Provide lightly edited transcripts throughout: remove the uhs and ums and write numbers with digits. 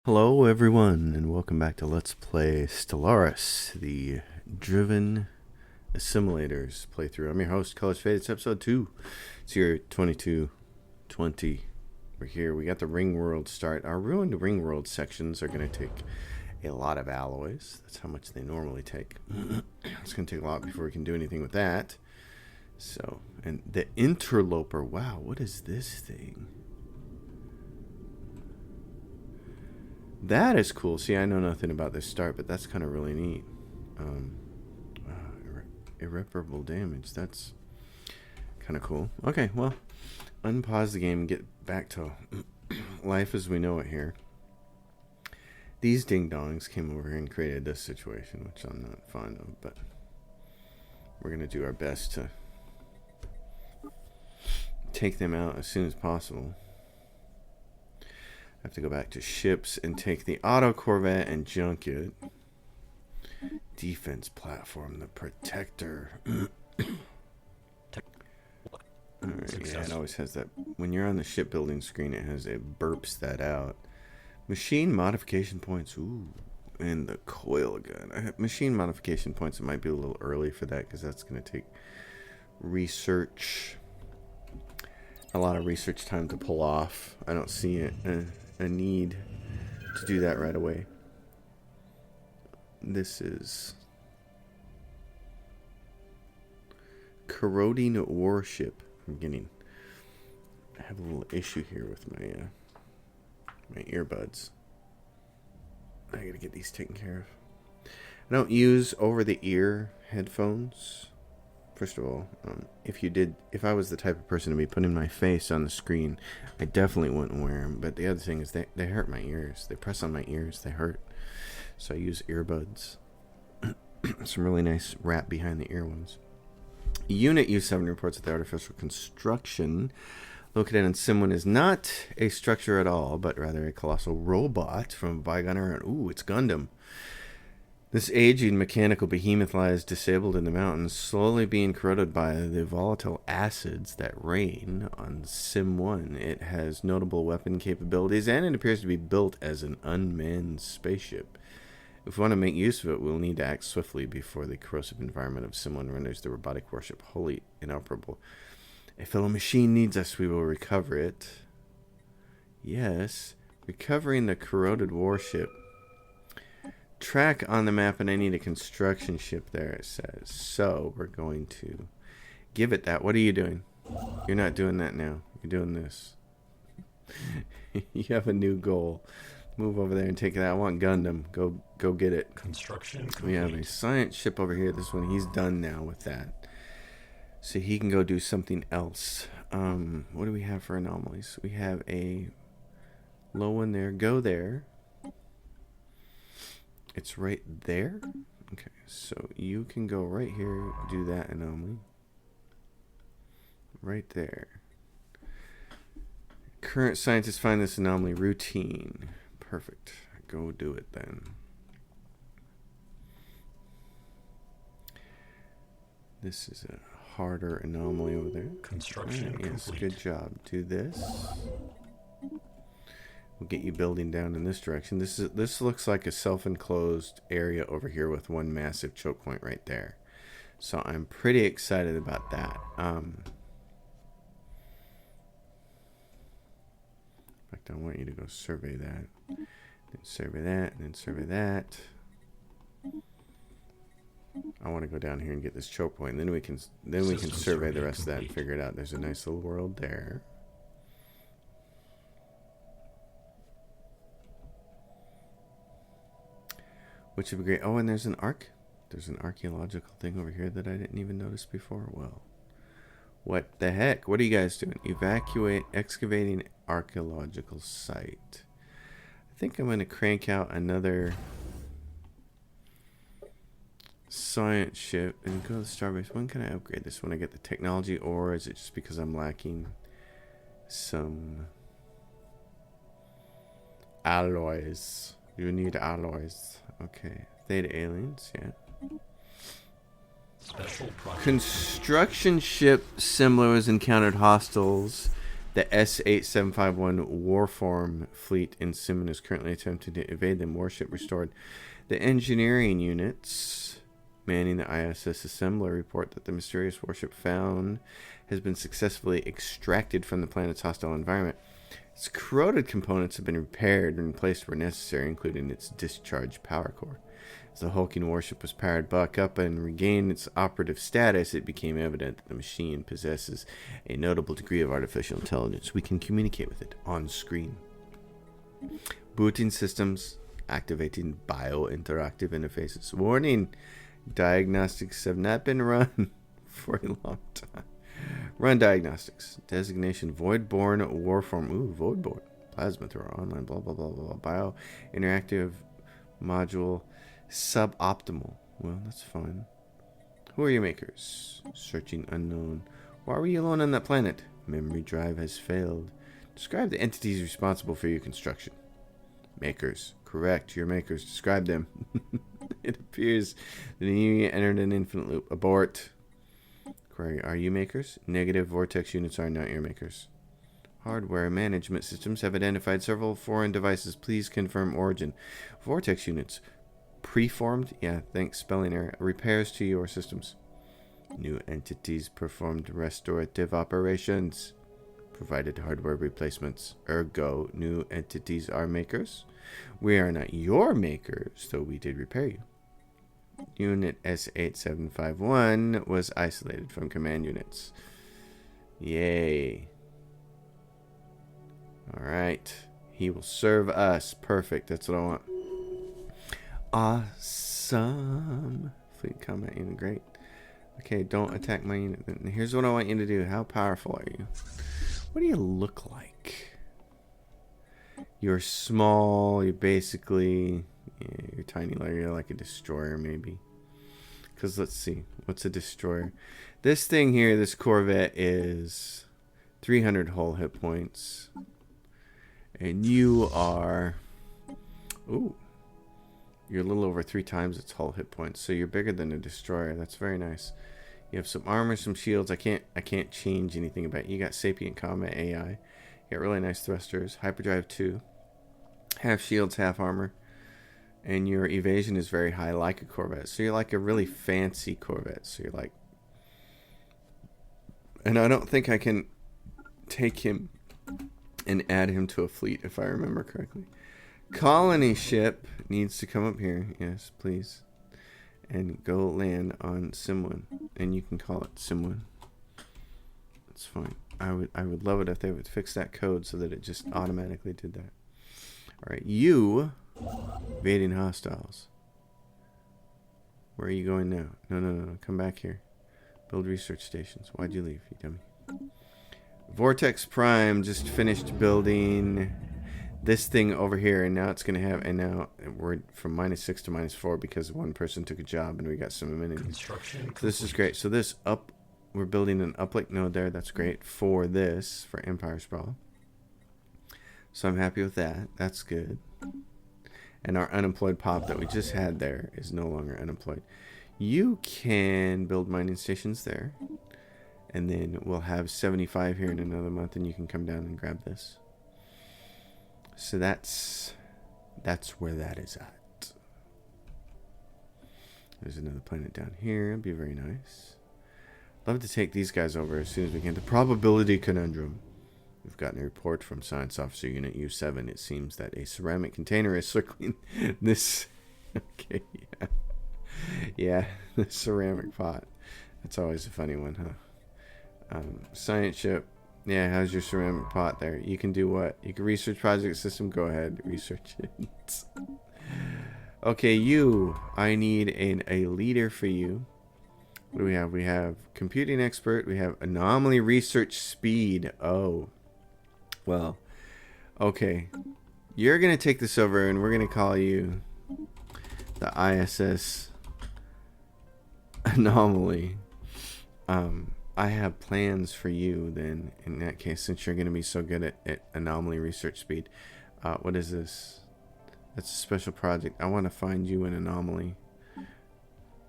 Hello everyone, and welcome back to Let's Play Stellaris, the Driven Assimilators playthrough. I'm your host, Colors Fade. It's episode 2. It's year 2220. We're here. We got the Ring World start. Our ruined Ring World sections are going to take a lot of alloys. That's how much they normally take. It's going to take a lot before we can do anything with that. So, and the Interloper. Wow, what is this thing? That is cool. See, I know nothing about this start, but that's kind of really neat. Irreparable damage. That's kind of cool. Okay, well, unpause the game and get back to life as we know it here. These ding-dongs came over here and created this situation, which I'm not fond of, but we're going to do our best to take them out as soon as possible. I have to go back to ships and take the auto corvette and junk it. Defense platform, the protector. Alright, yeah, it always has that. When you're on the shipbuilding screen, it burps that out. Machine modification points. Ooh, and the coil gun. Machine modification points, it might be a little early for that because that's going to take research. A lot of research time to pull off. I don't see it. A need to do that right away. This is corroding warship. I have a little issue here with my earbuds. I gotta get these taken care of. I don't use over-the-ear headphones. First of all, if I was the type of person to be putting my face on the screen, I definitely wouldn't wear them. But the other thing is they hurt my ears. They press on my ears. They hurt. So I use earbuds. Some really nice wrap behind the ear ones. Unit U7 reports that the artificial construction located on Sim 1 is not a structure at all, but rather a colossal robot from a bygone era. Ooh, it's Gundam. This aging mechanical behemoth lies disabled in the mountains, slowly being corroded by the volatile acids that rain on Sim 1. It has notable weapon capabilities, and it appears to be built as an unmanned spaceship. If we want to make use of it, we'll need to act swiftly before the corrosive environment of Sim 1 renders the robotic warship wholly inoperable. A fellow machine needs us. We will recover it. Yes, recovering the corroded warship. Track on the map, and I need a construction ship there, it says. So we're going to give it that. What are you doing? You're not doing that now. You're doing this. You have a new goal. Move over there and take that. I want Gundam. Go get it. Construction complete. We have a science ship over here. This one, he's done now with that. So he can go do something else. What do we have for anomalies? We have a low one there. Go there. It's right there? Okay, so you can go right here, do that anomaly. Right there. Current scientists find this anomaly routine. Perfect. Go do it then. This is a harder anomaly over there. Construction yes, complete. Good job. Do this. We'll get you building down in this direction. This looks like a self-enclosed area over here with one massive choke point right there. So I'm pretty excited about that. In fact, I want you to go survey that. Then survey that, and then survey that. I want to go down here and get this choke point. And then we can survey the rest of that and figure it out. There's a nice little world there. Which would be great. Oh, and there's an archaeological thing over here that I didn't even notice before. Well, what the heck? What are you guys doing? Excavating archaeological site. I think I'm going to crank out another science ship and go to the starbase. When can I upgrade this? When I get the technology, or is it just because I'm lacking some alloys? You need alloys. Okay. Theta aliens, yeah. Special project. Construction ship similar has encountered hostiles The S-8751 Warform fleet in Simon is currently attempting to evade them. Warship restored. The engineering units manning the ISS assembler report that the mysterious warship found has been successfully extracted from the planet's hostile environment. Its corroded components have been repaired and replaced where necessary, including its discharge power core. As the hulking warship was powered back up and regained its operative status, it became evident that the machine possesses a notable degree of artificial intelligence. We can communicate with it on screen. Booting systems, activating bio-interactive interfaces. Warning, diagnostics have not been run for a long time. Run diagnostics. Designation Voidborn Warform. Ooh, Voidborn. Plasma thrower. Online. Blah, blah, blah, blah. Bio interactive module. Suboptimal. Well, that's fine. Who are your makers? Searching unknown. Why were you alone on that planet? Memory drive has failed. Describe the entities responsible for your construction. Makers. Correct. Your makers. Describe them. It appears the Union entered an infinite loop. Abort. Query. Are you makers? Negative. Vortex units are not your makers. Hardware management systems have identified several foreign devices. Please confirm origin. Vortex units. Preformed? Yeah, thanks. Spelling error. Repairs to your systems. New entities performed restorative operations. Provided hardware replacements. Ergo, new entities are makers. We are not your makers, though we did repair you. Unit S8751 was isolated from command units. Yay. Alright. He will serve us. Perfect. That's what I want. Awesome. Fleet combat unit. Great. Okay, don't attack my unit. Here's what I want you to do. How powerful are you? What do you look like? You're small. You're basically... Yeah, you're tiny. You're like a destroyer, maybe. Because let's see. What's a destroyer? This thing here, this Corvette, is 300 hull hit points. And you are... Ooh. You're a little over 3 times its hull hit points. So you're bigger than a destroyer. That's very nice. You have some armor, some shields. I can't change anything about it. You got sapient combat AI. You got really nice thrusters. Hyperdrive 2. Half shields, half armor. And your evasion is very high, like a Corvette. So you're like a really fancy Corvette. So you're like... And I don't think I can take him and add him to a fleet, if I remember correctly. Colony ship needs to come up here. Yes, please. And go land on Sim1. And you can call it Sim1. That's fine. I would love it if they would fix that code so that it just automatically did that. Alright, you... Evading hostiles. Where are you going now? No. Come back here. Build research stations. Why'd you leave, you dummy? Vortex Prime just finished building this thing over here, and now it's going to have... And now we're from -6 to -4 because one person took a job and we got some amenities. Construction. So this is great. So this up... We're building an uplink node there. That's great for this, for Empire Sprawl. So I'm happy with that. That's good. And our unemployed pop that we just had there is no longer unemployed. You can build mining stations there. And then we'll have 75 here in another month, and you can come down and grab this. So that's where that is at. There's another planet down here. It'd be very nice. Love to take these guys over as soon as we can. The probability conundrum. We've gotten a report from Science Officer Unit U7. It seems that a ceramic container is circling this. Okay, yeah. Yeah, the ceramic pot. That's always a funny one, huh? Science ship. Yeah, how's your ceramic pot there? You can do what? You can research project system. Go ahead, research it. Okay, you. I need a leader for you. What do we have? We have computing expert. We have anomaly research speed. Oh. Well, okay. You're going to take this over, and we're going to call you the ISS Anomaly. I have plans for you, then, in that case, since you're going to be so good at anomaly research speed. What is this? That's a special project. I want to find you an anomaly.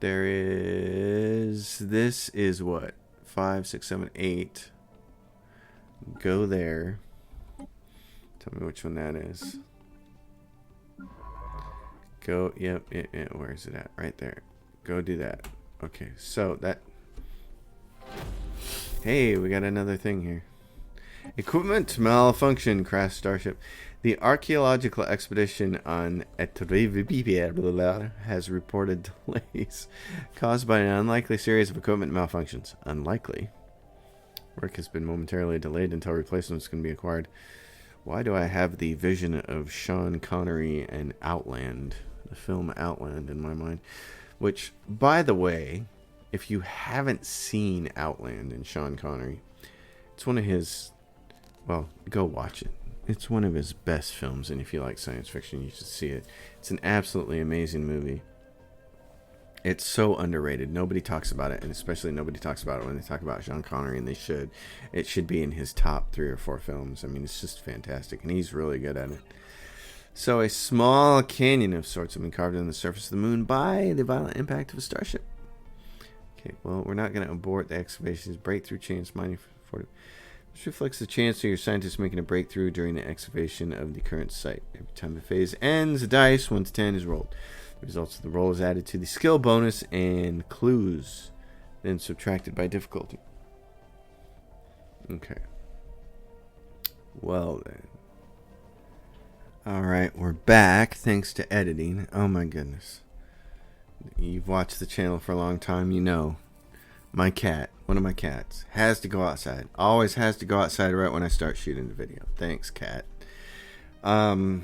There is... This is what? 5, 6, 7, 8... Go there. Tell me which one that is. Go, yep, where is it at? Right there. Go do that. Okay, so that... Hey, we got another thing here. Equipment malfunction, crashed starship. The archaeological expedition on Utopia has reported delays caused by an unlikely series of equipment malfunctions. Unlikely? Work has been momentarily delayed until replacements can be acquired. Why do I have the vision of Sean Connery and Outland, the film Outland, in my mind? Which, by the way, if you haven't seen Outland and Sean Connery, it's one of his... Well, go watch it. It's one of his best films, and if you like science fiction, you should see it. It's an absolutely amazing movie. It's so underrated. Nobody talks about it, and especially nobody talks about it when they talk about Sean Connery, and they should. It should be in his top 3 or 4 films. I mean, it's just fantastic, and he's really good at it. So, a small canyon of sorts have been carved in the surface of the moon by the violent impact of a starship. Okay, well, we're not going to abort the excavations. Breakthrough chance mining for... This reflects the chance of your scientists making a breakthrough during the excavation of the current site. Every time the phase ends, a dice 1 to 10 is rolled. The results of the roll is added to the skill bonus and clues, then subtracted by difficulty. Okay. Well then. Alright, we're back thanks to editing. Oh my goodness. You've watched the channel for a long time, you know. My cat, one of my cats, has to go outside. Always has to go outside right when I start shooting the video. Thanks, cat. Thinking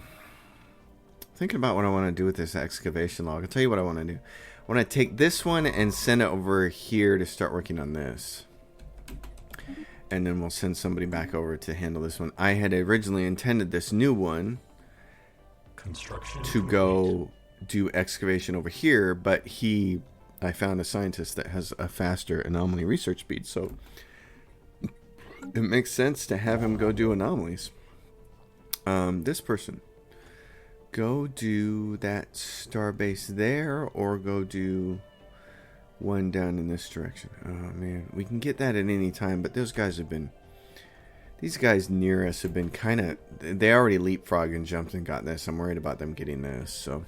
about what I want to do with this excavation log. I'll tell you what I want to do. I want to take this one and send it over here to start working on this. And then we'll send somebody back over to handle this one. I had originally intended this new one to go do excavation over here, but I found a scientist that has a faster anomaly research speed, so it makes sense to have him go do anomalies. This person, go do that starbase there, or go do one down in this direction. Oh man, we can get that at any time, but these guys near us have been kind of, they already leapfrogged and jumped and got this. I'm worried about them getting this, so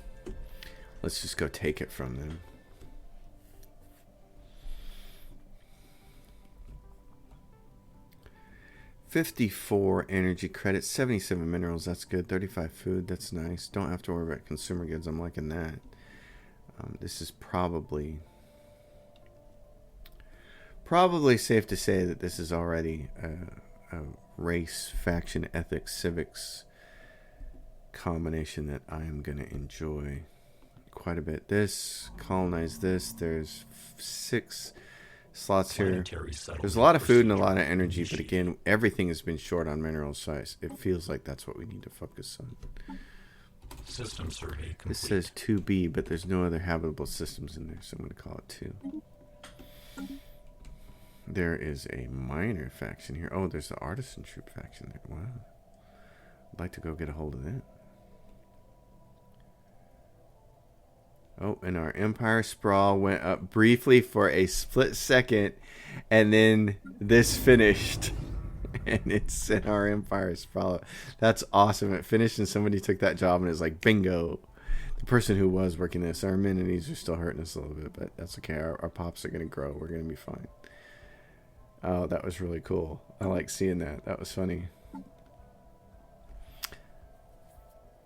let's just go take it from them. $54 energy credits, 77 minerals, that's good. 35 food, that's nice. Don't have to worry about consumer goods, I'm liking that. This is probably safe to say that this is already a race, faction, ethics, civics combination that I am going to enjoy quite a bit. This, colonize this, there's 6 slots here. There's a lot of food and a lot of energy, but again, everything has been short on minerals, so it feels like that's what we need to focus on. System survey complete. This says 2B, but there's no other habitable systems in there, so I'm going to call it 2. There is a miner faction here. Oh, there's the artisan troop faction there. Wow. I'd like to go get a hold of that. Oh, and our Empire Sprawl went up briefly for a split second, and then this finished. And it sent our Empire Sprawl. That's awesome. It finished, and somebody took that job, and it's like, bingo. The person who was working this, our amenities are still hurting us a little bit, but that's okay. Our pops are going to grow. We're going to be fine. Oh, that was really cool. I like seeing that. That was funny.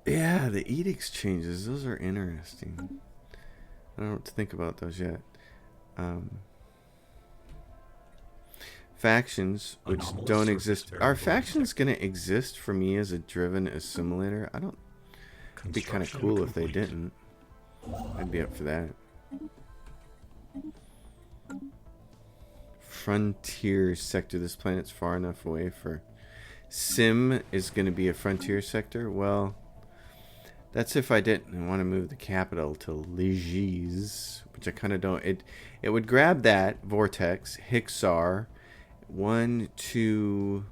Yeah, the edicts changes. Those are interesting. I don't know what to think about those yet. Factions, which don't exist. Are factions going to exist for me as a driven assimilator? I don't... It'd be kind of cool if they didn't. I'd be up for that. Frontier sector. This planet's far enough away for... Sim is going to be a frontier sector. Well... That's if I didn't want to move the capital to Ligies, which I kind of don't. It would grab that Vortex, Hixar, 1, 2,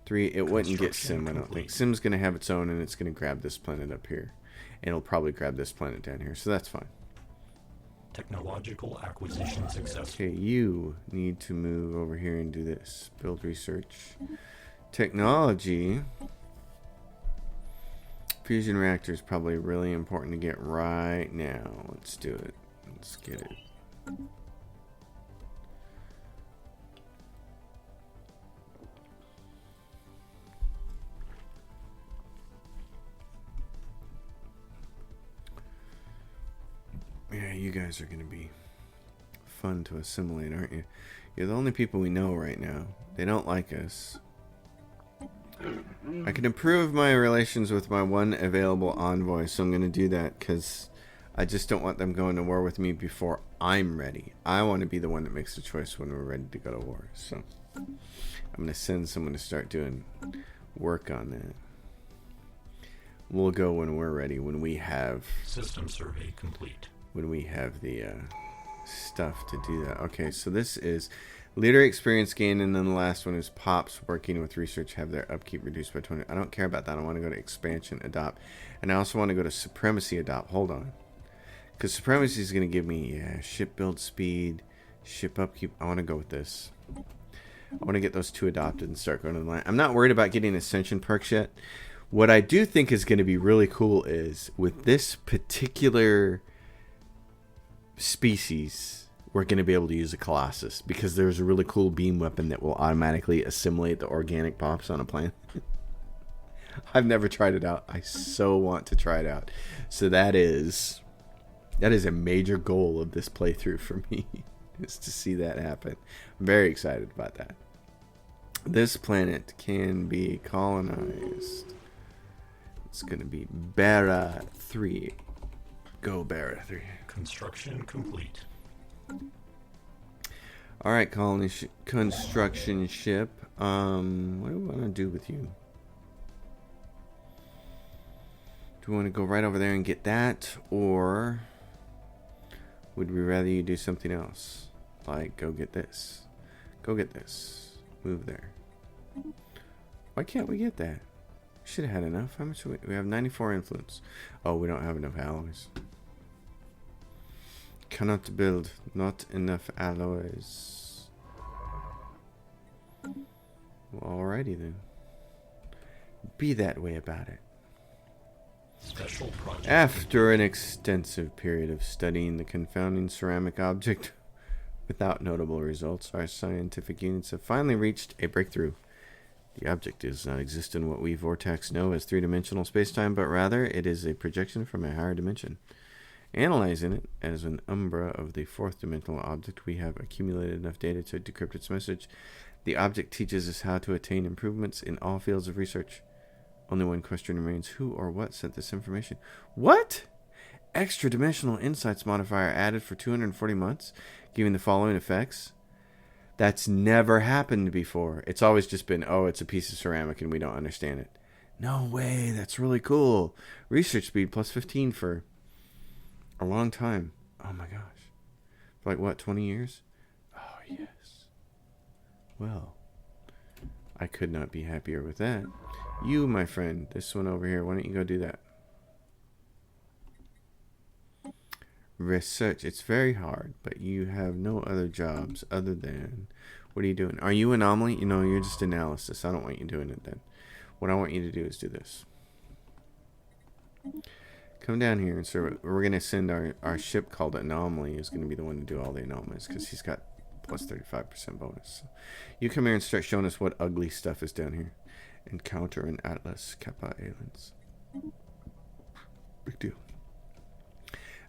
3. It wouldn't get Sim, I don't think. Sim's going to have its own, and it's going to grab this planet up here. And it'll probably grab this planet down here, so that's fine. Technological acquisition successful. Okay, you need to move over here and do this. Build research. Technology. Fusion reactor is probably really important to get right now. Let's do it. Let's get it. Yeah, you guys are going to be fun to assimilate, aren't you? You're the only people we know right now. They don't like us. I can improve my relations with my one available envoy, so I'm going to do that because I just don't want them going to war with me before I'm ready. I want to be the one that makes the choice when we're ready to go to war. So I'm going to send someone to start doing work on that. We'll go when we're ready, when we have... System survey complete. When we have the stuff to do that. Okay, so this is leader experience gain, and then the last one is pops working with research have their upkeep reduced by 20. I don't care about that. I want to go to expansion adopt, and I also want to go to supremacy adopt. Hold on, because supremacy is going to give me ship build speed, ship upkeep. I want to go with this. I want to get those two adopted and start going to the line. I'm not worried about getting ascension perks yet. What I do think is going to be really cool is with this particular species, we're going to be able to use a Colossus because there's a really cool beam weapon that will automatically assimilate the organic pops on a planet. I've never tried it out. I so want to try it out. So that is a major goal of this playthrough for me, is to see that happen. I'm very excited about that. This planet can be colonized. It's going to be Bara 3. Go Bara 3. Construction complete. All right, colony construction ship. What do we want to do with you? Do we want to go right over there and get that, or would we rather you do something else? Like go get this. Go get this. Move there. Why can't we get that? Should have had enough. How much we have? 94 influence. Oh, we don't have enough alloys. Cannot build. Not enough alloys. Well, alrighty then. Be that way about it. Special project. After an extensive period of studying the confounding ceramic object without notable results, our scientific units have finally reached a breakthrough. The object does not exist in what we Vortex know as three-dimensional spacetime, but rather it is a projection from a higher dimension. Analyzing it as an umbra of the fourth-dimensional object, we have accumulated enough data to decrypt its message. The object teaches us how to attain improvements in all fields of research. Only one question remains: who or what sent this information? What? Extra-dimensional insights modifier added for 240 months, giving the following effects. That's never happened before. It's always just been, oh, it's a piece of ceramic and we don't understand it. No way, that's really cool. Research speed plus 15 for a long time. Oh my gosh. For like what, 20 years? Oh yes. Well, I could not be happier with that. You, my friend, this one over here, why don't you go do that? Research. It's very hard, but you have no other jobs other than... What are you doing? Are you anomaly? You know, you're just analysis. I don't want you doing it then. What I want you to do is do this. Come down here, and so we're going to send our ship called Anomaly is going to be the one to do all the anomalies because he's got plus 35% bonus. So you come here and start showing us what ugly stuff is down here. Encounter an Atlas Kappa aliens. Big deal.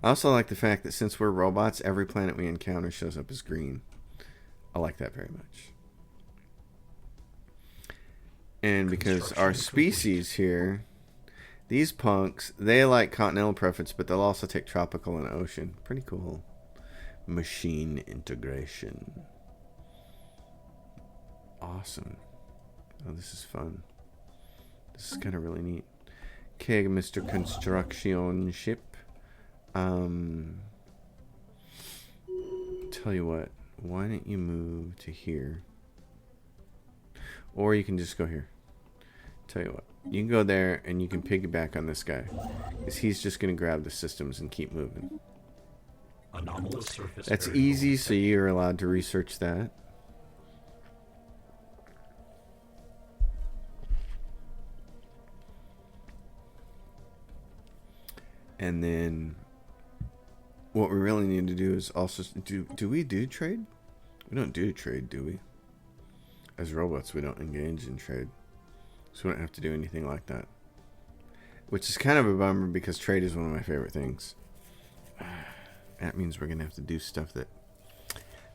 I also like the fact that since we're robots, every planet we encounter shows up as green. I like that very much. And because our species here, these punks, they like continental preference, but they'll also take tropical and ocean. Pretty cool. Machine integration. Awesome. Oh, this is fun. This is kind of really neat. Okay, Mr. Construction Ship. Tell you what, why don't you move to here? Or you can just go here. Tell you what, you can go there and you can piggyback on this guy. Because he's just going to grab the systems and keep moving. Anomalous surface That's variable easy, so detected. you're allowed to research that. And then what we really need to do is also do we do trade? We don't do trade, do we? As robots, we don't engage in trade. So we don't have to do anything like that. Which is kind of a bummer because trade is one of my favorite things. That means we're going to have to do stuff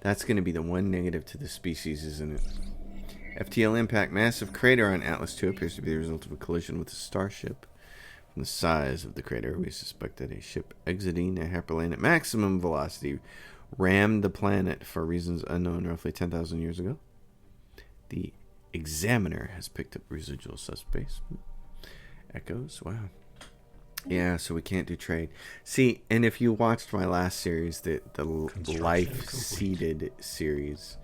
that's going to be the one negative to the species, isn't it? FTL impact. Massive crater on Atlas II appears to be the result of a collision with a starship. From the size of the crater, we suspect that a ship exiting a hyperlane at maximum velocity rammed the planet for reasons unknown roughly 10,000 years ago. The Examiner has picked up residual subspace. Echoes, wow. Yeah, so we can't do trade. See, and if you watched my last series, the Life Seeded series,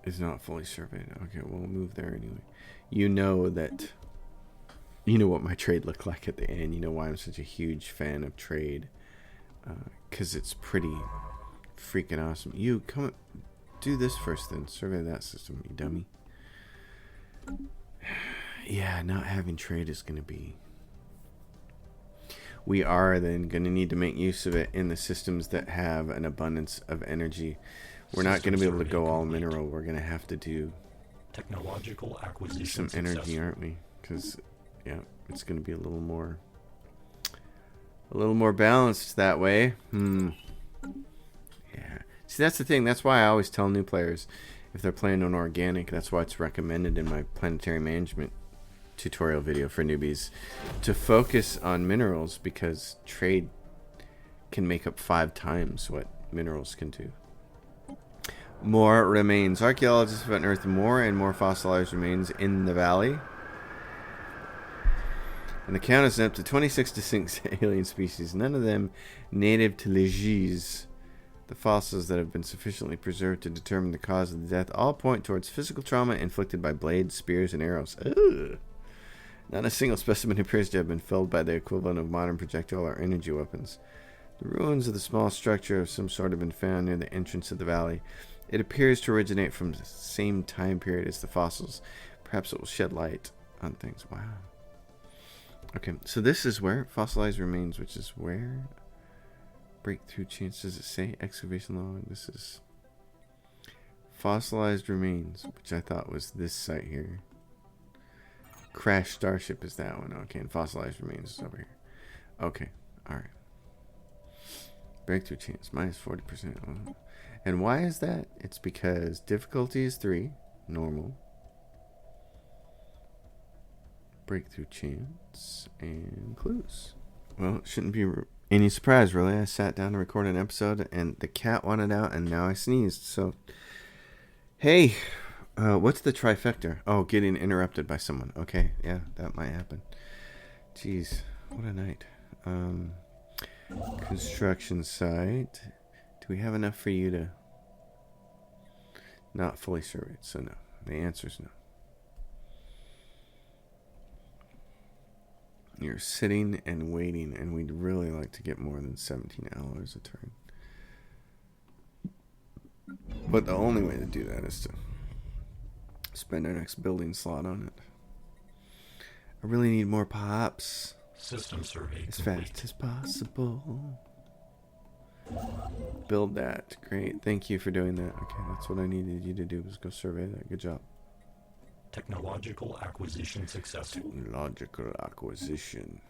is not fully surveyed. Okay, we'll move there anyway. You know what my trade looked like at the end. You know why I'm such a huge fan of trade. Because it's pretty freaking awesome. You come do this first, then survey that system, you dummy. Yeah, not having trade is going to be... We are then going to need to make use of it in the systems that have an abundance of energy. We're not going to be able to go all mineral. We're going to have to do Technological acquisition some energy, successful. aren't we? Because, yeah, it's going to be a little more balanced that way. Yeah. See, that's the thing. That's why I always tell new players, if they're playing on organic, that's why it's recommended in my planetary management tutorial video for newbies, to focus on minerals, because trade can make up 5 times what minerals can do. More remains. Archaeologists have unearthed more and more fossilized remains in the valley. And the count is up to 26 distinct alien species, none of them native to Legis. The fossils that have been sufficiently preserved to determine the cause of the death all point towards physical trauma inflicted by blades, spears, and arrows. Ugh. Not a single specimen appears to have been felled by the equivalent of modern projectile or energy weapons. The ruins of the small structure of some sort have been found near the entrance of the valley. It appears to originate from the same time period as the fossils. Perhaps it will shed light on things. Wow. Okay, so this is where fossilized remains, which is where breakthrough chance. Does it say excavation log? This is fossilized remains, which I thought was this site here. Crashed starship is that one. Okay, and fossilized remains is over here. Okay, all right. Breakthrough chance minus 40%. Oh. And why is that? It's because difficulty is 3, normal. Breakthrough chance and clues. Well, it shouldn't be any surprise, really. I sat down to record an episode and the cat wanted out and now I sneezed. So, hey, what's the trifecta? Oh, getting interrupted by someone. Okay, yeah, that might happen. Jeez, what a night. Construction site. Do we have enough for you to... Not fully surveyed, so no. The answer is no. You're sitting and waiting, and we'd really like to get more than 17 hours a turn. But the only way to do that is to spend our next building slot on it. I really need more pops. System survey As complete. fast as possible. Build that. Great. Thank you for doing that. Okay, that's what I needed you to do, was go survey that. Good job. Technological acquisition successful. Logical acquisition.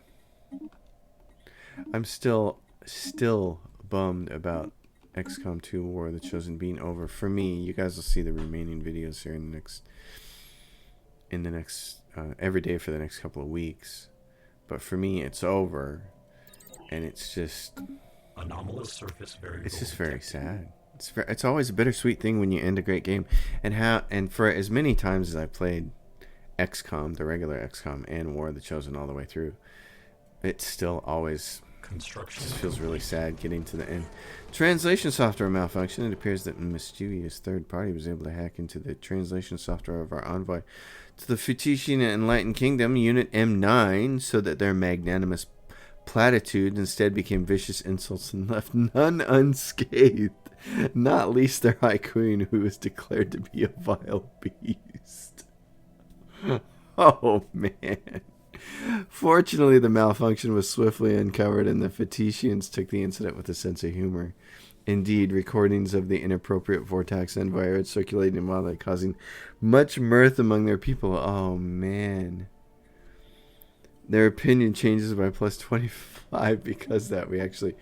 I'm still bummed about XCOM 2 War of the Chosen being over. For me, you guys will see the remaining videos here in the next every day for the next couple of weeks. But for me, it's over, and it's just Anomalous surface variable. it's just very detected. sad. It's always a bittersweet thing when you end a great game, and for as many times as I played XCOM, the regular XCOM, and War of the Chosen all the way through, it still always Construction just feels really complete. sad getting to the end. Translation software malfunction. It appears that a mischievous third party was able to hack into the translation software of our envoy to the Fictitian Enlightened Kingdom, Unit M9, so that their magnanimous platitudes instead became vicious insults and left none unscathed, not least their high queen, who was declared to be a vile beast. Oh, man. Fortunately, the malfunction was swiftly uncovered, and the Faticians took the incident with a sense of humor. Indeed, recordings of the inappropriate vortex and virus circulating in wildlife, causing much mirth among their people. Oh, man. Their opinion changes by plus 25 because that we actually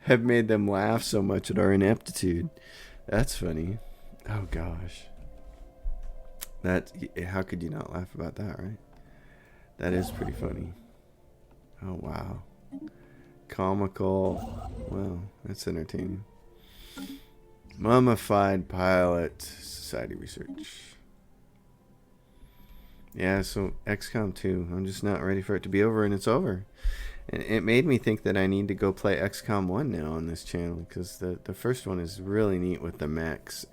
have made them laugh so much at our ineptitude. That's funny. Oh, gosh. How could you not laugh about that, right? That is pretty funny. Oh, wow. Comical. Well, that's entertaining. Mummified pilot. Society research. Yeah, so XCOM 2. I'm just not ready for it to be over, and it's over. And it made me think that I need to go play XCOM 1 now on this channel, because the first one is really neat with the mechs.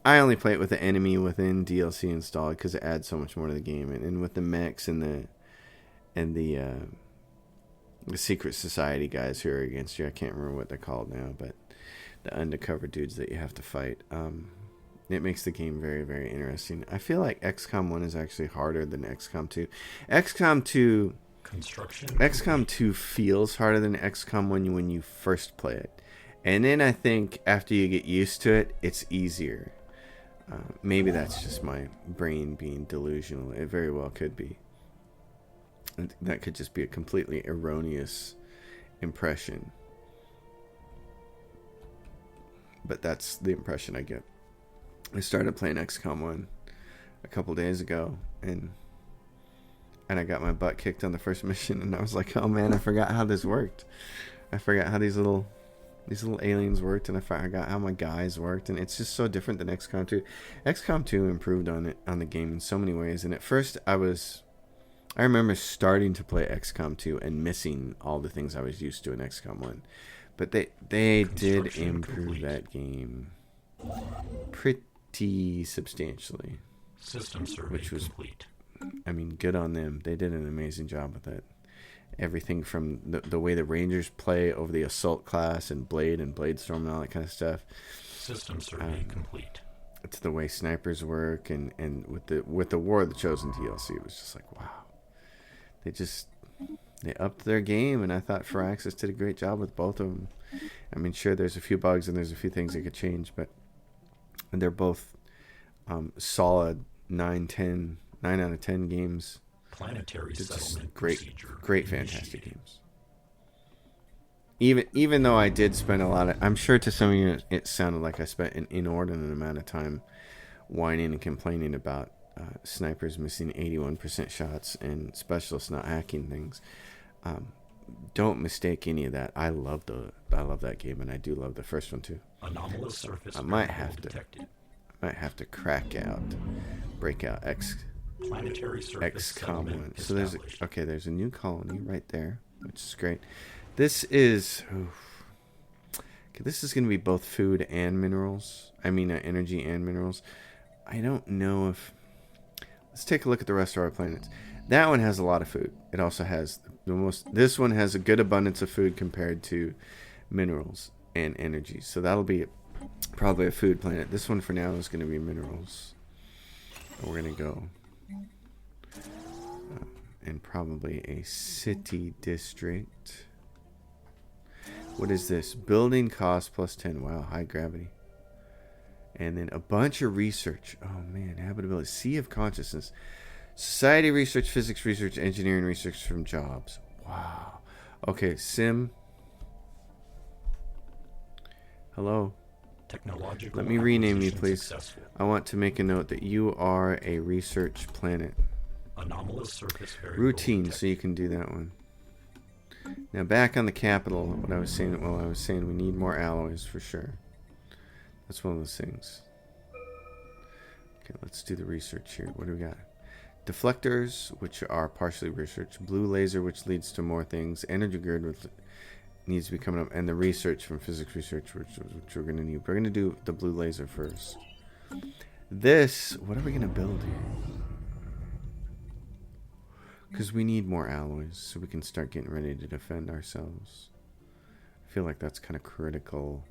I only play it with the enemy within DLC installed because it adds so much more to the game, and with the mechs and the secret society guys who are against you. I can't remember what they're called now, but the undercover dudes that you have to fight. It makes the game very, very interesting. I feel like XCOM 1 is actually harder than XCOM 2. XCOM 2 feels harder than XCOM 1 when you first play it. And then I think after you get used to it, it's easier. Maybe that's just my brain being delusional. It very well could be. That could just be a completely erroneous impression. But that's the impression I get. I started playing XCOM 1 a couple days ago, and I got my butt kicked on the first mission, and I was like, oh man, I forgot how this worked. I forgot how these little aliens worked, and I forgot how my guys worked, and it's just so different than XCOM 2. XCOM 2 improved on the game in so many ways, and at first I remember starting to play XCOM 2 and missing all the things I was used to in XCOM 1. But they did improve that game pretty substantially. System survey which was complete. I mean, good on them. They did an amazing job with it. Everything from the way the Rangers play over the Assault class and Bladestorm and all that kind of stuff. System survey complete. It's the way snipers work, and with the War of the Chosen DLC, it was just like, wow. They upped their game, and I thought Firaxis did a great job with both of them. I mean, sure, there's a few bugs and there's a few things that could change, but they're both solid 9 out of 10 games. Planetary settlement great, procedure fantastic games. Even though I did spend a lot of, I'm sure to some of you it sounded like I spent an inordinate amount of time whining and complaining about snipers missing 81% shots and specialists not hacking things. Don't mistake any of that. I love that game, and I do love the first one too. Anomalous surface I might have to break out Planetary surface XCOM 1. So established. there's a new colony right there, which is great. This is this is going to be both food and minerals. I mean, energy and minerals. I don't know if. Let's take a look at the rest of our planets. That one has a lot of food. It also has this one has a good abundance of food compared to minerals and energy. So that'll be probably a food planet. This one for now is going to be minerals. We're going to go and probably a city district. What is this? Building cost plus 10. Wow, high gravity. And then a bunch of research. Oh man, habitability. Sea of consciousness. Society research, physics research, engineering research from jobs. Wow. Okay, sim. Hello. Technological Let me rename you, acquisition please. successful. I want to make a note that you are a research planet. Anomalous surface variable Routine, detected. so you can do that one. Now back on the capital, what I was saying, we need more alloys for sure. That's one of those things. Okay, let's do the research here. What do we got? Deflectors, which are partially researched. Blue laser, which leads to more things. Energy grid, which needs to be coming up. And the research from physics research, which we're going to need. We're going to do the blue laser first. This, what are we going to build here? Because we need more alloys so we can start getting ready to defend ourselves. I feel like that's kind of critical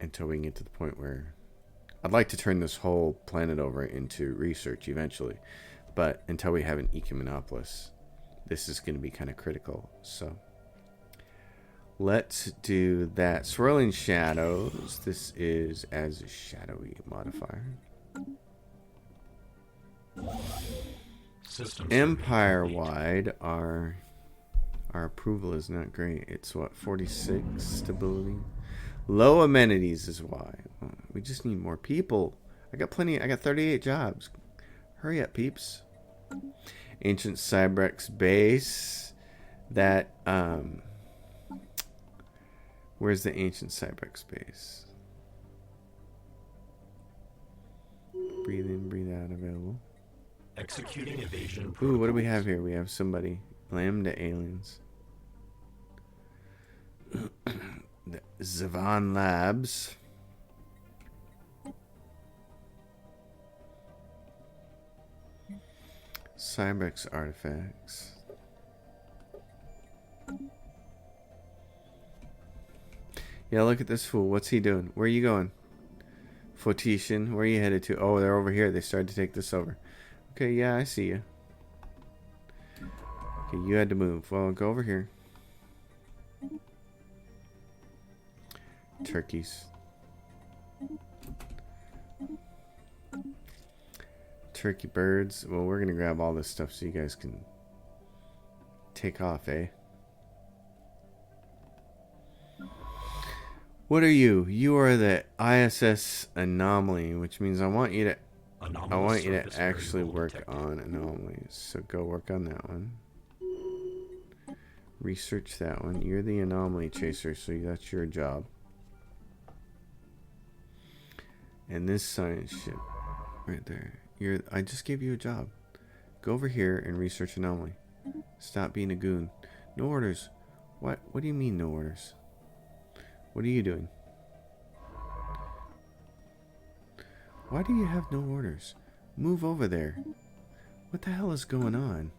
until we can get to the point where... I'd like to turn this whole planet over into research eventually. But until we have an eco-monopolist, this is going to be kind of critical. So let's do that. Swirling shadows. This is as a shadowy modifier. Empire-wide, our approval is not great. It's what, 46 stability? Low amenities is why. We just need more people. I got 38 jobs. Hurry up, peeps. Ancient Cybrex base. That, where's the Ancient Cybrex base? Breathe in, breathe out, available. Executing evasion. Ooh, what do we have here? We have somebody. Lambda aliens. The Zavan Labs. Cybrex artifacts. Yeah, look at this fool. What's he doing? Where are you going? Flotitian, where are you headed to? Oh, they're over here. They started to take this over. Okay, yeah, I see you. Okay, you had to move. Well, go over here. Turkeys. Turkey birds. Well, we're going to grab all this stuff so you guys can take off, eh? What are you? You are the ISS anomaly, which means I want you to actually work on anomalies. So go work on that one. Research that one. You're the anomaly chaser, so that's your job. And this science ship right there. I just gave you a job. Go over here and research anomaly. Stop being a goon. No orders. What do you mean no orders? What are you doing? Why do you have no orders? Move over there. What the hell is going on?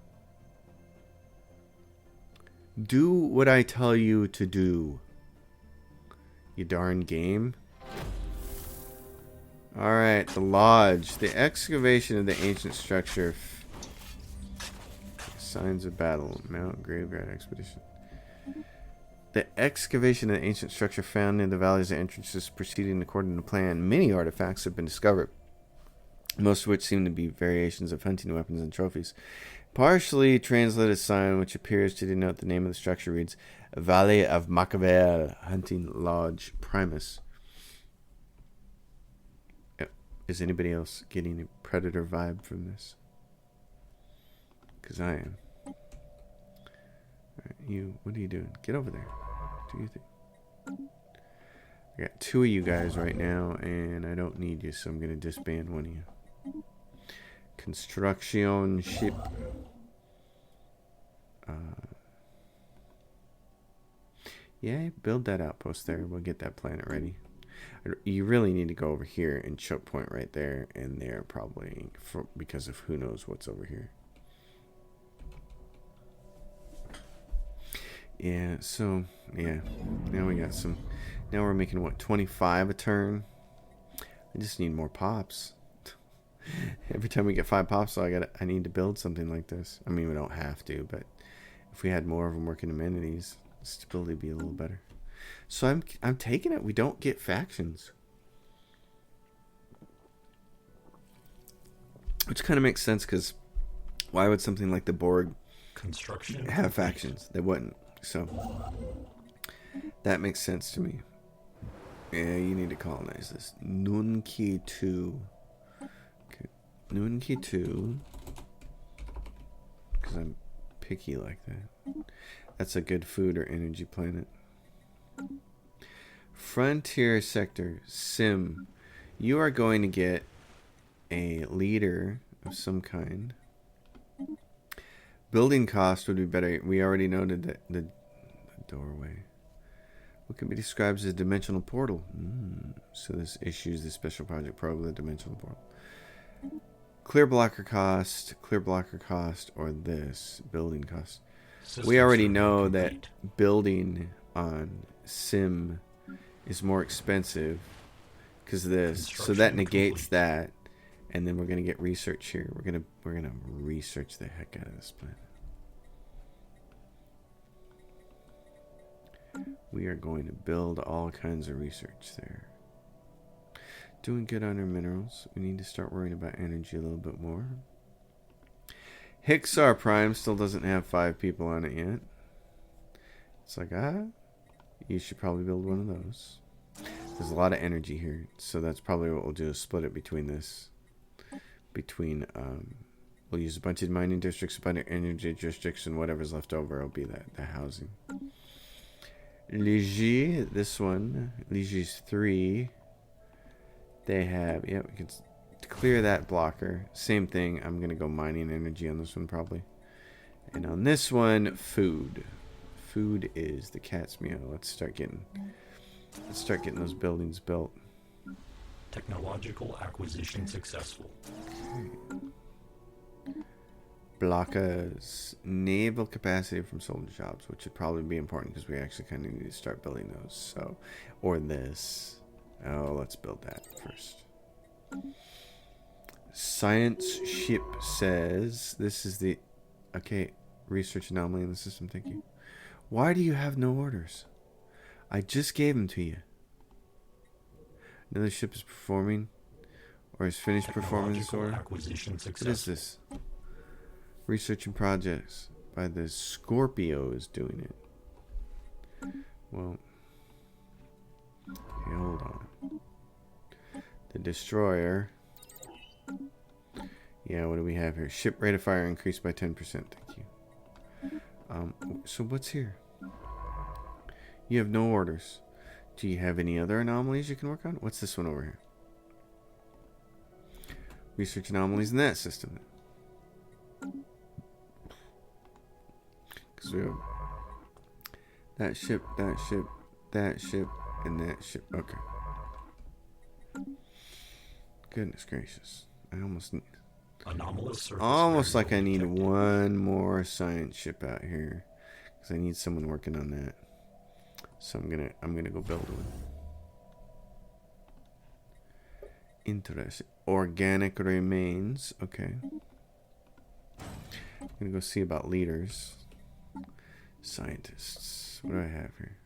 Do what I tell you to do. You darn game. Alright, the Lodge. The excavation of the ancient structure. Signs of battle. Mount Graveyard Expedition. The excavation of the ancient structure found in the valleys and entrances proceeding according to plan. Many artifacts have been discovered, most of which seem to be variations of hunting weapons and trophies. Partially translated sign, which appears to denote the name of the structure, reads Valley of Machiavel, Hunting Lodge Primus. Is anybody else getting a Predator vibe from this? Because I am. Alright, you, what are you doing? Get over there. Do you think? I got 2 of you guys right now, and I don't need you, so I'm going to disband one of you. Construction ship. Yeah, build that outpost there. We'll get that planet ready. You really need to go over here and choke point right there and there, probably, because of who knows what's over here. Yeah, so, yeah. Now we got some. Now we're making, what, 25 a turn? I just need more pops. Every time we get 5 pops, so I need to build something like this. I mean, we don't have to, but if we had more of them working amenities, stability would be a little better. So I'm taking it. We don't get factions, which kind of makes sense, because why would something like the Borg have factions? They wouldn't. So that makes sense to me. Yeah, you need to colonize this. Nunki 2. Okay. Nunki 2. Because I'm picky like that. That's a good food or energy planet. Frontier sector. Sim. You are going to get a leader of some kind. Building cost would be better. We already noted that the doorway. What can be described as a dimensional portal? So this issues the special project probe of the dimensional portal. clear blocker cost, or this building cost. System We already survey know complete. that building on sim is more expensive because of this. So that Construction negates complete. that. And then we're gonna get research here. We're gonna research the heck out of this planet. We are going to build all kinds of research there. Doing good on our minerals. We need to start worrying about energy a little bit more. Hixar Prime still doesn't have 5 people on it yet. It's like, you should probably build one of those. There's a lot of energy here, so that's probably what we'll do is split it between this. We'll use a bunch of mining districts, a bunch of energy districts, and whatever's left over will be the housing. Ligy, this one, Ligy's 3. They have, we can clear that blocker. Same thing, I'm going to go mining energy on this one probably. And on this one, food. Food is the cat's meow. Let's start getting those buildings built. Technological acquisition successful. Blockers. Naval capacity from soldier jobs, which would probably be important because we actually kind of need to start building those. So, or this. Oh, let's build that first. Science ship says this is the... Okay, research anomaly in the system, thank you. Why do you have no orders? I just gave them to you. Another ship is performing, or is finished performing this order. Acquisition successful. What is this? Research and projects by the Scorpio is doing it. Well, okay, hold on. The destroyer. Yeah, what do we have here? Ship rate of fire increased by 10%. Thank you. So what's here? You have no orders. Do you have any other anomalies you can work on? What's this one over here? Research anomalies in that system. Because we have that ship, that ship, that ship, and that ship. Okay. Goodness gracious. I almost need... Anomalous surface Almost like I variable need detected. one more science ship out here. Because I need someone working on that. So I'm gonna go build one. Interesting. Organic remains. Okay. I'm gonna go see about leaders. Scientists. What do I have here?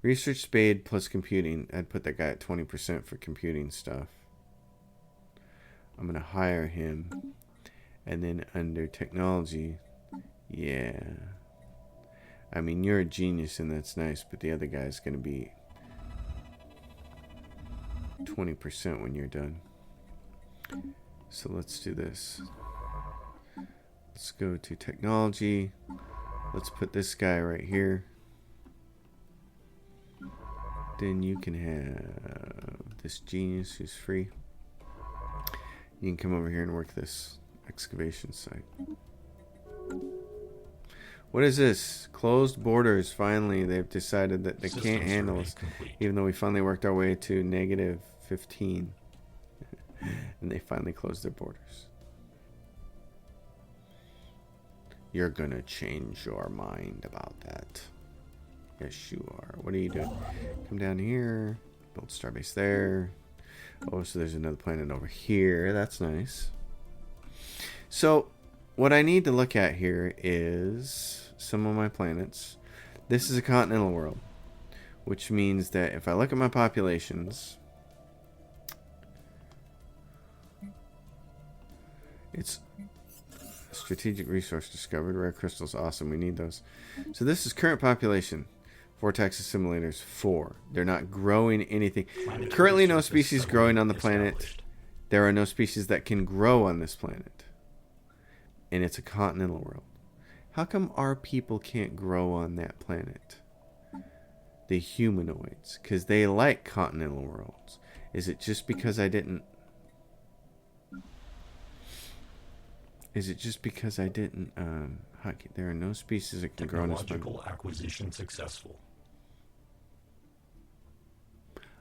Research spade plus computing. I'd put that guy at 20% for computing stuff. I'm gonna hire him. And then under technology, yeah. I mean, you're a genius and that's nice, but the other guy's gonna be 20% when you're done. So let's do this. Let's go to technology. Let's put this guy right here. Then you can have this genius who's free. You can come over here and work this excavation site. What is this? Closed borders. Finally, they've decided that they System can't handle survey us. complete. Even though we finally worked our way to negative 15. And they finally closed their borders. You're gonna change your mind about that. Yes, you are. What are you doing? Come down here. Build starbase there. Oh, so there's another planet over here. That's nice. So, what I need to look at here is some of my planets. This is a continental world, which means that if I look at my populations, it's strategic resource discovered. Rare crystals, awesome. We need those. So this is current population. Vortex assimilators 4. They're not growing anything. Planetary Currently, no surface species settlement growing on the planet. established. There are no species that can grow on this planet. And it's a continental world. How come our people can't grow on that planet? The humanoids. Because they like continental worlds. Is it just because I didn't... there are no species that can grow on this planet. Technological acquisition successful.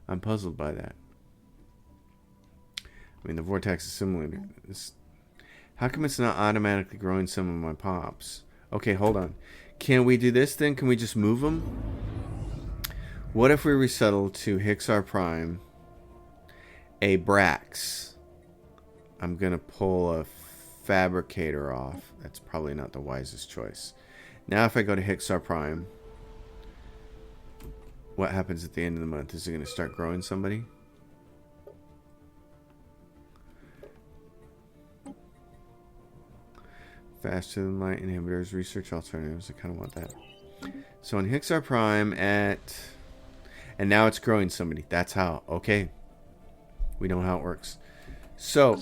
I'm puzzled by that. I mean, the vortex assimilator. How come it's not automatically growing some of my pops? Okay, hold on. Can we do this then? Can we just move them? What if we resettle to Hixar Prime, a Brax? I'm going to pull a Fabricator off. That's probably not the wisest choice. Now if I go to Hixar Prime, what happens at the end of the month? Is it going to start growing somebody? Faster than light inhibitors, research alternatives. I kind of want that. So on Hixar Prime and now it's growing somebody. That's how. Okay. We know how it works. So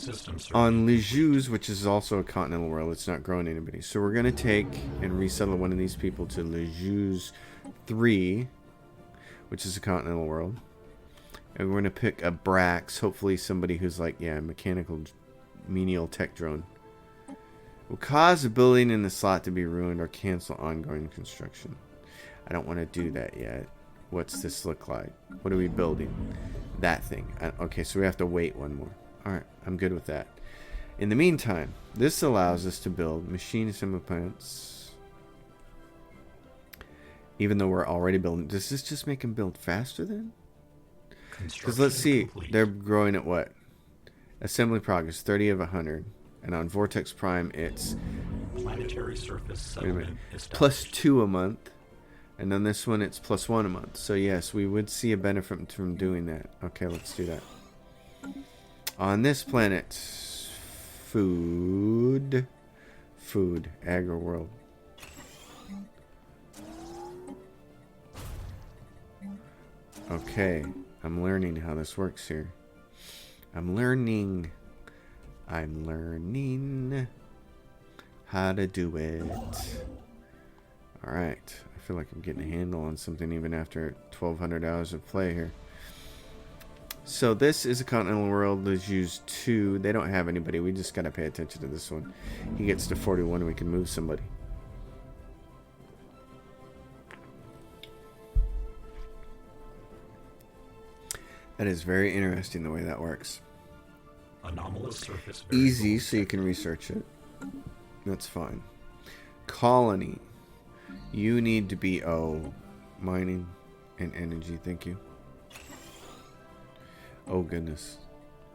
on Lejeu's, which is also a continental world, it's not growing anybody. So we're going to take and resettle one of these people to Lejeu's 3, which is a continental world. And we're going to pick a Brax, hopefully somebody who's like, yeah, mechanical menial tech drone. Will cause a building in the slot to be ruined or cancel ongoing construction. I don't want to do that yet. What's this look like? What are we building? That thing. Okay, so we have to wait one more. Alright, I'm good with that. In the meantime, this allows us to build machine assembly plants. Even though we're already building. Does this just make them build faster then? Because let's see. Complete. They're growing at what? Assembly progress, 30 of 100. And on Vortex Prime, it's Planetary surface settlement plus 2 a month. And on this one, it's plus 1 a month. So yes, we would see a benefit from doing that. Okay, let's do that. On this planet, food, agri world. Okay, I'm learning how this works here. I'm learning how to do it. Alright, I feel like I'm getting a handle on something even after 1,200 hours of play here. So this is a continental world. Let's use 2. They don't have anybody. We just got to pay attention to this one. He gets to 41 and we can move somebody. That is very interesting the way that works. Anomalous surface easy, so you can research it. That's fine. Colony. You need to be, mining and energy. Thank you. Oh, goodness.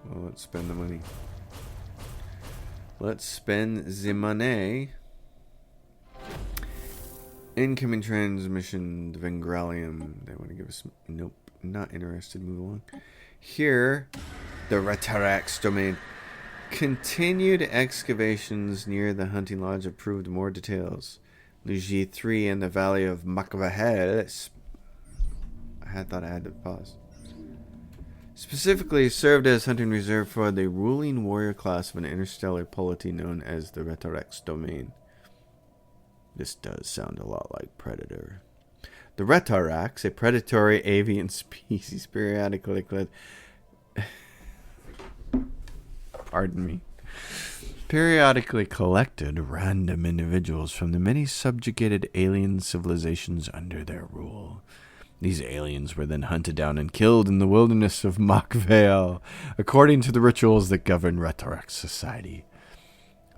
Well, let's spend the money. Let's spend the money. Incoming transmission, Vengralium. They want to give us... Nope. Not interested. Move along. Here... The Retarax domain. Continued excavations near the hunting lodge have proved more details. Luigi 3 and the valley of Macvahel. I thought I had to pause. Specifically served as hunting reserve for the ruling warrior class of an interstellar polity known as the Retarax domain. This does sound a lot like Predator. The Retarax, a predatory avian species periodically pardon me, periodically collected random individuals from the many subjugated alien civilizations under their rule. These aliens were then hunted down and killed in the wilderness of Macvale, according to the rituals that govern Retarax society.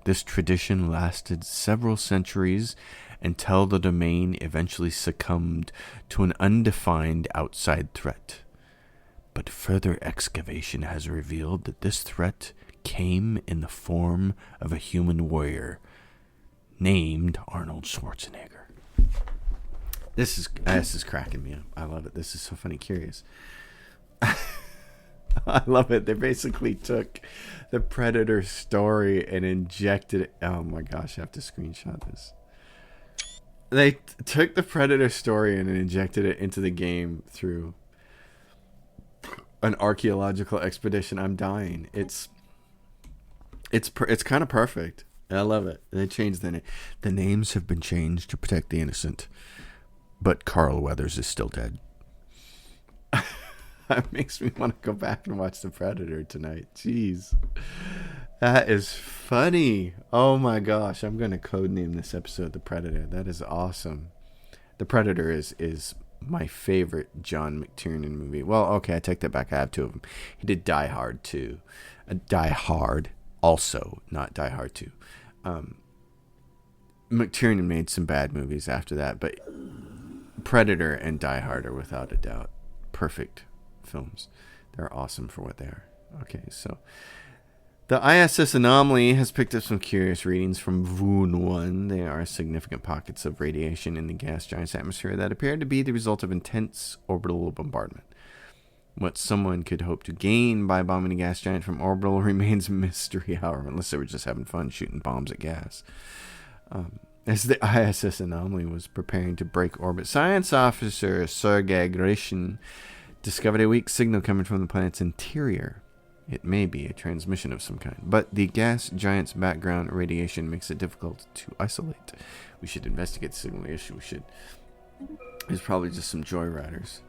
This tradition lasted several centuries until the domain eventually succumbed to an undefined outside threat. But further excavation has revealed that this threat came in the form of a human warrior named Arnold Schwarzenegger. This is cracking me up. I love it. This is so funny, curious. I love it. They basically took the Predator story and injected it. Oh my gosh, I have to screenshot this. They took the Predator story and injected it into the game through an archaeological expedition. I'm dying. It's kind of perfect. I love it. They changed the name. The names have been changed to protect the innocent, but Carl Weathers is still dead. That makes me want to go back and watch The Predator tonight. Jeez. That is funny. Oh my gosh. I'm going to codename this episode The Predator. That is awesome. The Predator is my favorite John McTiernan movie. Well, okay, I take that back. I have 2 of them. He did Die Hard too. Die Hard also, not Die Hard 2. McTiernan made some bad movies after that, but Predator and Die Hard are without a doubt perfect films. They're awesome for what they are. Okay, so the ISS anomaly has picked up some curious readings from Verne 1. There are significant pockets of radiation in the gas giant's atmosphere that appear to be the result of intense orbital bombardment. What someone could hope to gain by bombing a gas giant from orbital remains a mystery, however, unless they were just having fun shooting bombs at gas. As the ISS anomaly was preparing to break orbit, science officer Sergei Grishin discovered a weak signal coming from the planet's interior. It may be a transmission of some kind, but the gas giant's background radiation makes it difficult to isolate. We should investigate the signal issue. There's probably just some joyriders.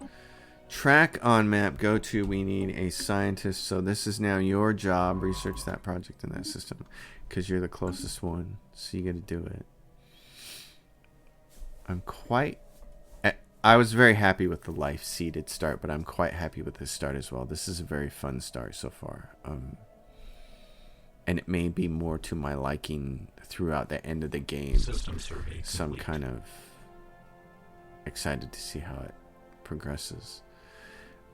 Track on map. Go to. We need a scientist. So this is now your job. Research that project in that system because you're the closest one. So you got to do it. I was very happy with the life seeded start, but I'm quite happy with this start as well. This is a very fun start so far. And it may be more to my liking throughout the end of the game. System survey Some complete. kind of excited to see how it progresses.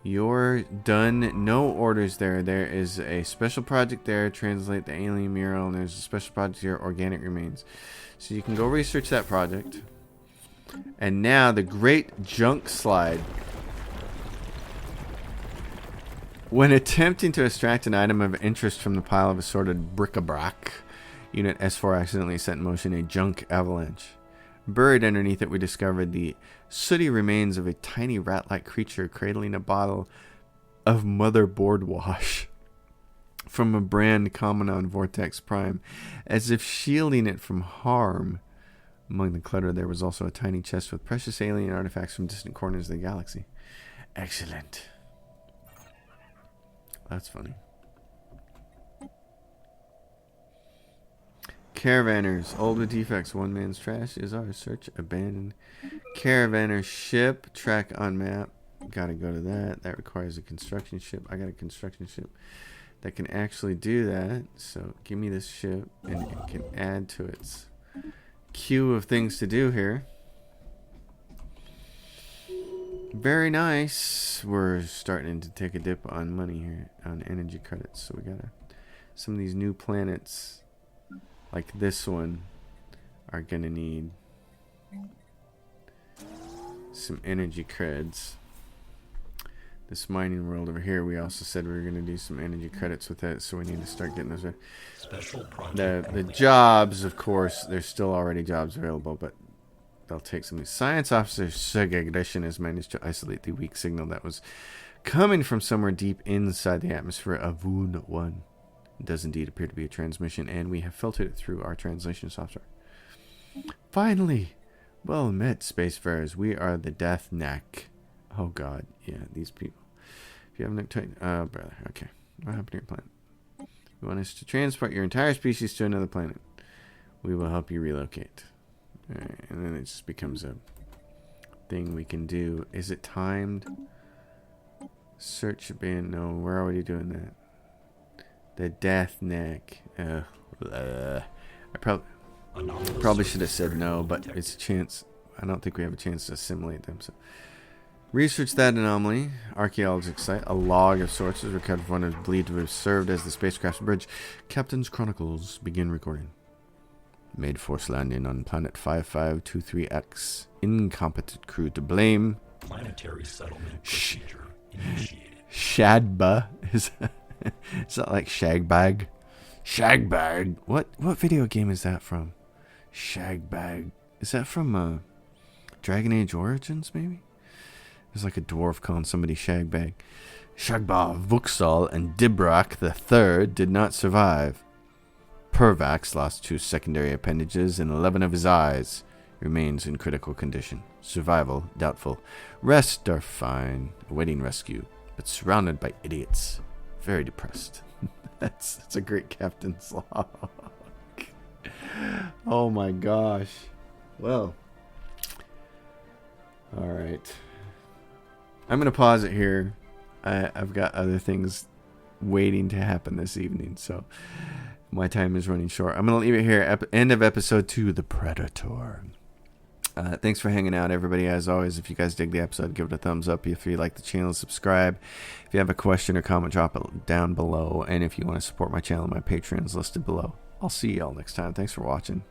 You're done. No orders there. There is a special project there. Translate the alien mural. And there's a special project here. Organic remains. So you can go research that project. And now the great junk slide. When attempting to extract an item of interest from the pile of assorted bric-a-brac, Unit S4 accidentally set in motion a junk avalanche. Buried underneath it, we discovered the sooty remains of a tiny rat-like creature cradling a bottle of motherboard wash from a brand common on Vortex Prime, as if shielding it from harm. Among the clutter, there was also a tiny chest with precious alien artifacts from distant corners of the galaxy. Excellent. That's funny. Caravanners. Old with defects. One man's trash is our search. Abandoned. Caravanner ship. Track on map. Gotta go to that. That requires a construction ship. I got a construction ship that can actually do that. So give me this ship and it can add to its queue of things to do here. Very nice. We're starting to take a dip on money here, on energy credits. So we got some of these new planets like this one are gonna need some energy creds. This mining world over here, we also said we were gonna do some energy credits with it, so we need to start getting those. Special project. The jobs, of course, there's still already jobs available, but they'll take some of these. Science officer Sergei Grishin has managed to isolate the weak signal that was coming from somewhere deep inside the atmosphere of Verne 1. It does indeed appear to be a transmission, and we have filtered it through our translation software. Finally! Well met, spacefarers. We are the Death Neck. Oh god, yeah, these people. If you haven't looked brother, okay. What happened to your planet? You want us to transport your entire species to another planet. We will help you relocate. Alright, and then it just becomes a thing we can do. Is it timed? Search band, no, we're already doing that. The Death Neck. I probably should have said no, but it's a chance. I don't think we have a chance to assimilate them. So, research that anomaly. Archaeological site. A log of sorts is recovered from what is believed to have served as the spacecraft's bridge. Captain's Chronicles. Begin recording. Made forced landing on planet 5523X. Incompetent crew to blame. Planetary settlement procedure initiated. Shadba. Is that like Shagbag? Shagbag. What video game is that from? Shagbag. Is that from Dragon Age Origins, maybe? There's like a dwarf calling somebody Shagbag. Shagba, Vuxal, and Dibrak III did not survive. Pervax lost 2 secondary appendages and 11 of his eyes. Remains in critical condition. Survival doubtful. Rest are fine. Awaiting rescue, but surrounded by idiots. Very depressed. That's a great captain's log. Oh my gosh. Well. Alright. I'm going to pause it here. I've got other things waiting to happen this evening, so my time is running short. I'm going to leave it here. End of episode 2, The Predator. Thanks for hanging out, everybody. As always, if you guys dig the episode, give it a thumbs up. If you like the channel, subscribe. If you have a question or comment, drop it down below. And if you want to support my channel, my Patreon is listed below. I'll see you all next time. Thanks for watching.